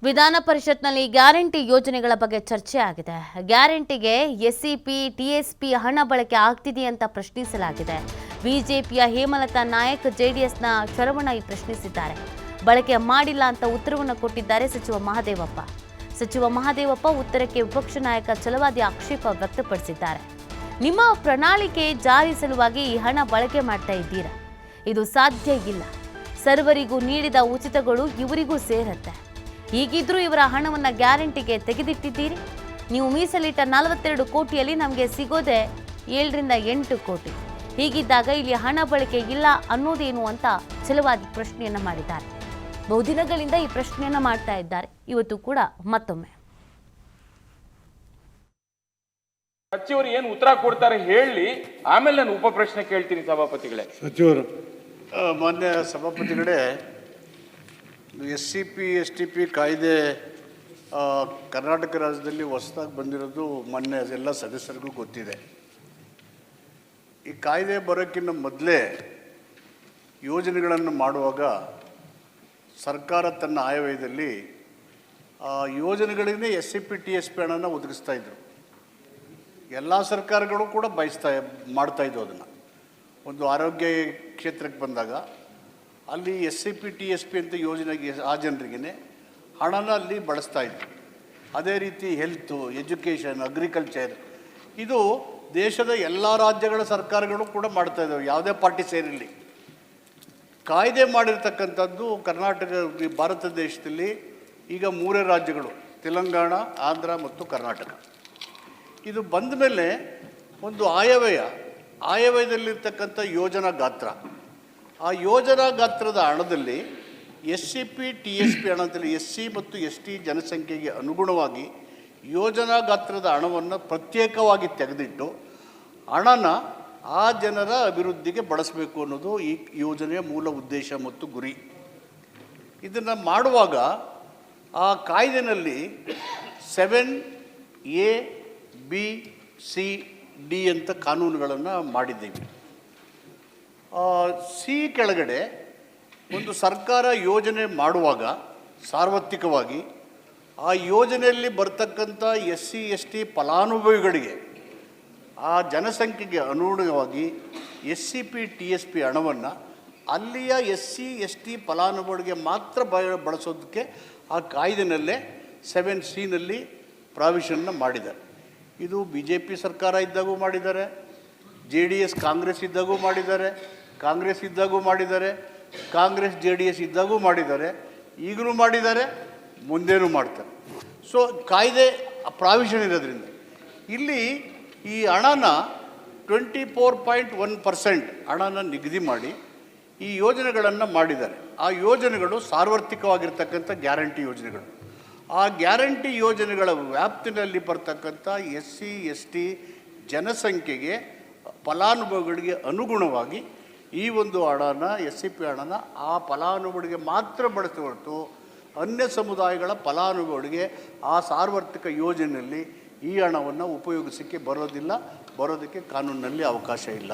ವಿಧಾನ ಪರಿಷತ್ನಲ್ಲಿ ಗ್ಯಾರಂಟಿ ಯೋಜನೆಗಳ ಬಗ್ಗೆ ಚರ್ಚೆ ಆಗಿದೆ. ಗ್ಯಾರಂಟಿಗೆ ಎಸ್ಸಿಪಿ, ಟಿಎಸ್ಪಿ ಹಣ ಬಳಕೆ ಆಗ್ತಿದೆ ಅಂತ ಪ್ರಶ್ನಿಸಲಾಗಿದೆ. ಬಿಜೆಪಿಯ ಹೇಮಲತಾ ನಾಯಕ್, ಜೆಡಿಎಸ್ನ ಶರವಣ ಪ್ರಶ್ನಿಸಿದ್ದಾರೆ. ಬಳಕೆ ಮಾಡಿಲ್ಲ ಅಂತ ಉತ್ತರವನ್ನು ಕೊಟ್ಟಿದ್ದಾರೆ ಸಚಿವ ಮಹದೇವಪ್ಪ. ಸಚಿವ ಮಹದೇವಪ್ಪ ಉತ್ತರಕ್ಕೆ ವಿಪಕ್ಷ ನಾಯಕ ಛಲವಾದಿ ಆಕ್ಷೇಪ ವ್ಯಕ್ತಪಡಿಸಿದ್ದಾರೆ. ನಿಮ್ಮ ಪ್ರಣಾಳಿಕೆ ಜಾರಿ ಸಲುವಾಗಿ ಈ ಹಣ ಬಳಕೆ ಮಾಡ್ತಾ ಇದ್ದೀರಾ? ಇದು ಸಾಧ್ಯ ಇಲ್ಲ. ಸರ್ವರಿಗೂ ನೀಡಿದ ಉಚಿತಗಳು ಇವರಿಗೂ ಸೇರತ್ತೆ. ಹೀಗಿದ್ರೂ ಇವರ ಹಣವನ್ನು ಗ್ಯಾರಂಟಿಗೆ ತೆಗೆದಿಟ್ಟಿದ್ದೀರಿ. ನೀವು ಮೀಸಲಿಟ್ಟ 42 ಕೋಟಿಯಲ್ಲಿ ನಮಗೆ ಸಿಗೋದೆ 7ರಿಂದ 8 ಕೋಟಿ. ಹೀಗಿದ್ದಾಗ ಇಲ್ಲಿ ಹಣ ಬಳಕೆ ಇಲ್ಲ ಅನ್ನೋದೇನು ಅಂತ ಛಲವಾದಿ ಪ್ರಶ್ನೆಯನ್ನ ಮಾಡಿದ್ದಾರೆ. ಬಹುದಿನಗಳಿಂದ ಈ ಪ್ರಶ್ನೆಯನ್ನ ಮಾಡ್ತಾ ಇದ್ದಾರೆ. ಇವತ್ತು ಕೂಡ ಮತ್ತೊಮ್ಮೆ ಸಚಿವರು ಏನು ಉತ್ತರ ಕೊಡ್ತಾರೆ ಹೇಳಿ, ಆಮೇಲೆ ನಾನು ಉಪ ಪ್ರಶ್ನೆ ಕೇಳ್ತೀನಿ. ಸಭಾಪತಿಗಳೇ, ಸಚಿವರು ಮಾನ್ಯ ಸಭಾಪತಿಗಳೇ, SCP STP ಕಾಯ್ದೆ ಕರ್ನಾಟಕ ರಾಜ್ಯದಲ್ಲಿ ಹೊಸದಾಗಿ ಬಂದಿರೋದು ಮಾನ್ಯ ಎಲ್ಲ ಸದಸ್ಯರಿಗೂ ಗೊತ್ತಿದೆ. ಈ ಕಾಯ್ದೆ ಬರೋಕ್ಕಿಂತ ಮೊದಲೇ ಯೋಜನೆಗಳನ್ನು ಮಾಡುವಾಗ ಸರ್ಕಾರ ತನ್ನ ಆಯವ್ಯಯದಲ್ಲಿ ಯೋಜನೆಗಳಿಗೆ SCP TSP ಹಣನ ಒದಗಿಸ್ತಾಯಿದ್ರು. ಎಲ್ಲ ಸರ್ಕಾರಗಳು ಕೂಡ ಮಾಡ್ತಾಯಿದ್ವು. ಅದನ್ನು ಒಂದು ಆರೋಗ್ಯ ಕ್ಷೇತ್ರಕ್ಕೆ ಬಂದಾಗ ಅಲ್ಲಿ SCP TSP ಅಂತ ಯೋಜನೆಗೆ ಆ ಜನರಿಗೆ ಹಣನ ಅಲ್ಲಿ ಬಳಸ್ತಾಯಿದ್ರು. ಅದೇ ರೀತಿ ಹೆಲ್ತು, ಎಜುಕೇಷನ್, ಅಗ್ರಿಕಲ್ಚರ್, ಇದು ದೇಶದ ಎಲ್ಲ ರಾಜ್ಯಗಳ ಸರ್ಕಾರಗಳು ಕೂಡ ಮಾಡ್ತಾಯಿದ್ದಾವೆ, ಯಾವುದೇ ಪಾರ್ಟಿ ಸೇರಿರಲಿ. ಕಾಯ್ದೆ ಮಾಡಿರ್ತಕ್ಕಂಥದ್ದು ಕರ್ನಾಟಕ, ಭಾರತ ದೇಶದಲ್ಲಿ ಈಗ 3 ರಾಜ್ಯಗಳು, ತೆಲಂಗಾಣ, ಆಂಧ್ರ ಮತ್ತು ಕರ್ನಾಟಕ. ಇದು ಬಂದ ಮೇಲೆ ಒಂದು ಆಯವ್ಯಯದಲ್ಲಿರ್ತಕ್ಕಂಥ ಯೋಜನಾ ಗಾತ್ರ, ಆ ಯೋಜನಾ ಗಾತ್ರದ ಹಣದಲ್ಲಿ SCP TSP ಹಣ ಅಂತೇಳಿ SC ಮತ್ತು ST ಜನಸಂಖ್ಯೆಗೆ ಅನುಗುಣವಾಗಿ ಯೋಜನಾ ಗಾತ್ರದ ಹಣವನ್ನು ಪ್ರತ್ಯೇಕವಾಗಿ ತೆಗೆದಿಟ್ಟು ಹಣನ ಆ ಜನರ ಅಭಿವೃದ್ಧಿಗೆ ಬಳಸಬೇಕು ಅನ್ನೋದು ಈ ಯೋಜನೆಯ ಮೂಲ ಉದ್ದೇಶ ಮತ್ತು ಗುರಿ. ಇದನ್ನು ಮಾಡುವಾಗ ಆ ಕಾಯ್ದೆನಲ್ಲಿ 7A, B, C, D ಅಂತ ಕಾನೂನುಗಳನ್ನು ಮಾಡಿದ್ದೀವಿ. ಸಿ ಕೆಳಗಡೆ ಒಂದು ಸರ್ಕಾರ ಯೋಜನೆ ಮಾಡುವಾಗ ಸಾರ್ವತ್ರಿಕವಾಗಿ ಆ ಯೋಜನೆಯಲ್ಲಿ ಬರ್ತಕ್ಕಂಥ SC ST ಫಲಾನುಭವಿಗಳಿಗೆ ಆ ಜನಸಂಖ್ಯೆಗೆ ಅನುಗುಣವಾಗಿ SCP TSP ಹಣವನ್ನು ಅಲ್ಲಿಯ SC ST ಫಲಾನುಭವಿಗಳಿಗೆ ಮಾತ್ರ ಬಳಸೋದಕ್ಕೆ ಆ ಕಾಯ್ದೆನಲ್ಲೇ 7C ಪ್ರಾವಿಷನ್ನ ಮಾಡಿದ್ದಾರೆ. ಇದು BJP ಸರ್ಕಾರ ಇದ್ದಾಗೂ ಮಾಡಿದ್ದಾರೆ, JDS ಕಾಂಗ್ರೆಸ್ ಇದ್ದಾಗೂ ಮಾಡಿದ್ದಾರೆ, ಕಾಂಗ್ರೆಸ್ ಇದ್ದಾಗೂ ಮಾಡಿದ್ದಾರೆ, ಕಾಂಗ್ರೆಸ್ JDS ಇದ್ದಾಗೂ ಮಾಡಿದ್ದಾರೆ, ಈಗಲೂ ಮಾಡಿದ್ದಾರೆ, ಮುಂದೇನೂ ಮಾಡ್ತಾರೆ. ಸೊ ಕಾಯ್ದೆ ಪ್ರಾವಿಷನ್ ಇರೋದ್ರಿಂದ ಇಲ್ಲಿ ಈ ಹಣನ 24.1% ಹಣನ ನಿಗದಿ ಮಾಡಿ ಈ ಯೋಜನೆಗಳನ್ನು ಮಾಡಿದ್ದಾರೆ. ಆ ಯೋಜನೆಗಳು ಸಾರ್ವತ್ರಿಕವಾಗಿರ್ತಕ್ಕಂಥ ಗ್ಯಾರಂಟಿ ಯೋಜನೆಗಳು. ಆ ಗ್ಯಾರಂಟಿ ಯೋಜನೆಗಳ ವ್ಯಾಪ್ತಿನಲ್ಲಿ ಬರ್ತಕ್ಕಂಥ SC ST ಜನಸಂಖ್ಯೆಗೆ ಫಲಾನುಭವಿಗಳಿಗೆ ಅನುಗುಣವಾಗಿ ಈ ಒಂದು ಹಣನ SCP ಹಣನ ಆ ಫಲಾನುಭವಿಗಳಿಗೆ ಮಾತ್ರ ಬಳಸಿ ಹೊರತು ಅನ್ಯ ಸಮುದಾಯಗಳ ಫಲಾನುಭವಿಗಳಿಗೆ ಆ ಸಾರ್ವತ್ರಿಕ ಯೋಜನೆಯಲ್ಲಿ ಈ ಹಣವನ್ನು ಉಪಯೋಗಿಸೋಕ್ಕೆ ಬರೋದಕ್ಕೆ ಕಾನೂನಿನಲ್ಲಿ ಅವಕಾಶ ಇಲ್ಲ.